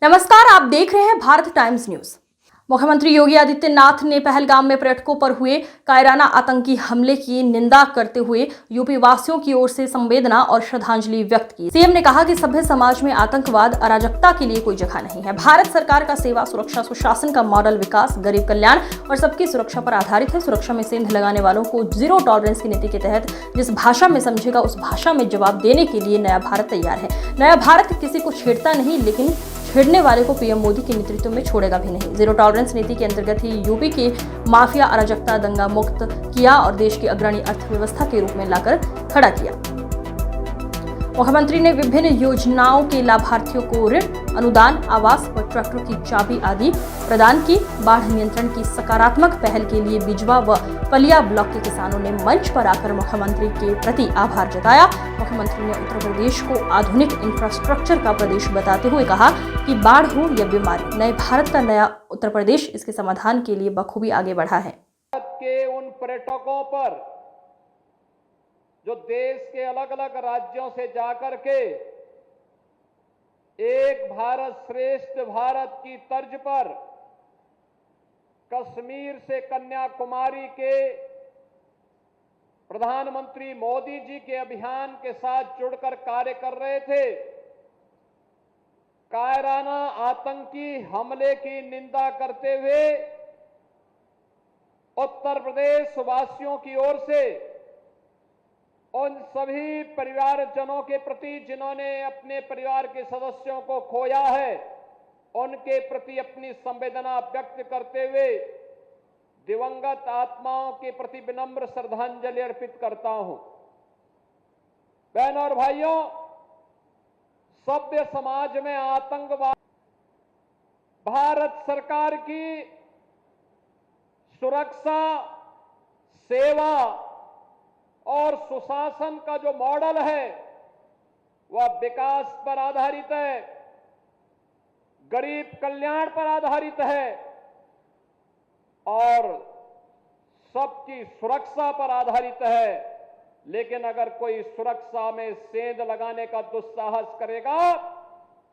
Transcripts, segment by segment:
नमस्कार, आप देख रहे हैं भारत टाइम्स न्यूज। मुख्यमंत्री योगी आदित्यनाथ ने पहलगाम में पर्यटकों पर हुए कायराना आतंकी हमले की निंदा करते हुए यूपी वासियों की ओर से संवेदना और श्रद्धांजलि व्यक्त की। सीएम ने कहा कि सभ्य समाज में आतंकवाद, अराजकता के लिए कोई जगह नहीं है। भारत सरकार का सेवा, सुरक्षा, सुशासन का मॉडल विकास, गरीब कल्याण और सबकी सुरक्षा पर आधारित है। सुरक्षा में सेंध लगाने वालों को जीरो टॉलरेंस की नीति के तहत जिस भाषा में समझेगा उस भाषा में जवाब देने के लिए नया भारत तैयार है। नया भारत किसी को छेड़ता नहीं, लेकिन छेड़ने वाले को पीएम मोदी के नेतृत्व में छोड़ेगा भी नहीं। जीरो टॉलरेंस नीति के अंतर्गत ही यूपी के माफिया, अराजकता, दंगा मुक्त किया और देश की अग्रणी अर्थव्यवस्था के रूप में लाकर खड़ा किया। मुख्यमंत्री ने विभिन्न योजनाओं के लाभार्थियों को ऋण, अनुदान, आवास व ट्रैक्टर की चाबी आदि प्रदान की। बाढ़ नियंत्रण की सकारात्मक पहल के लिए बिजवा व पलिया ब्लॉक के किसानों ने मंच पर आकर मुख्यमंत्री के प्रति आभार जताया। मुख्यमंत्री ने उत्तर प्रदेश को आधुनिक इंफ्रास्ट्रक्चर का प्रदेश बताते हुए कहा कि बाढ़ हो या बीमारी, नए भारत का नया उत्तर प्रदेश इसके समाधान के लिए बखूबी आगे बढ़ा है। भारत के उन पर्यटकों पर जो देश के अलग अलग राज्यों से जाकर के एक भारत श्रेष्ठ भारत की तर्ज पर कश्मीर से कन्याकुमारी के प्रधानमंत्री मोदी जी के अभियान के साथ जुड़कर कार्य कर रहे थे, कायराना आतंकी हमले की निंदा करते हुए उत्तर प्रदेश वासियों की ओर से उन सभी परिवारजनों के प्रति जिन्होंने अपने परिवार के सदस्यों को खोया है, उनके प्रति अपनी संवेदना व्यक्त करते हुए दिवंगत आत्माओं के प्रति विनम्र श्रद्धांजलि अर्पित करता हूं। बहनों और भाइयों, सभ्य समाज में आतंकवाद भारत सरकार की सुरक्षा, सेवा और सुशासन का जो मॉडल है वह विकास पर आधारित है, गरीब कल्याण पर आधारित है और सबकी सुरक्षा पर आधारित है। लेकिन अगर कोई सुरक्षा में सेंध लगाने का दुस्साहस करेगा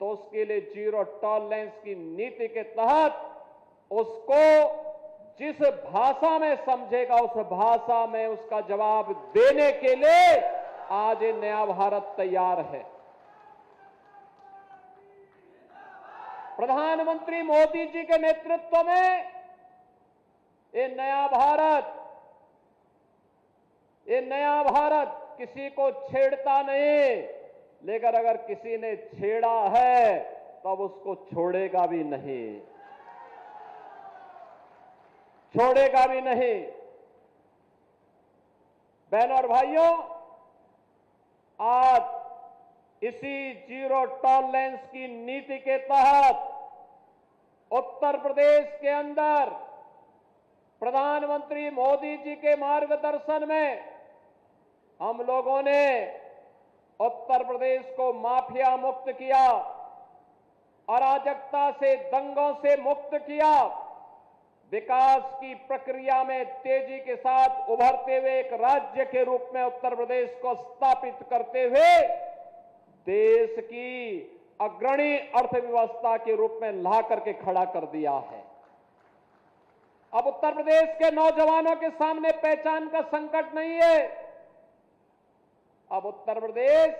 तो उसके लिए जीरो टॉलरेंस की नीति के तहत उसको जिस भाषा में समझेगा उस भाषा में उसका जवाब देने के लिए आज ये नया भारत तैयार है। प्रधानमंत्री मोदी जी के नेतृत्व में ये नया भारत किसी को छेड़ता नहीं, लेकिन अगर किसी ने छेड़ा है तब उसको छोड़ेगा भी नहीं। बहनों और भाइयों, आज इसी जीरो टॉलरेंस की नीति के तहत उत्तर प्रदेश के अंदर प्रधानमंत्री मोदी जी के मार्गदर्शन में हम लोगों ने उत्तर प्रदेश को माफिया मुक्त किया, अराजकता से, दंगों से मुक्त किया, विकास की प्रक्रिया में तेजी के साथ उभरते हुए एक राज्य के रूप में उत्तर प्रदेश को स्थापित करते हुए देश की अग्रणी अर्थव्यवस्था के रूप में ला करके खड़ा कर दिया है। अब उत्तर प्रदेश के नौजवानों के सामने पहचान का संकट नहीं है। अब उत्तर प्रदेश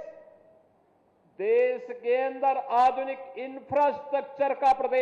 देश के अंदर आधुनिक इंफ्रास्ट्रक्चर का प्रदेश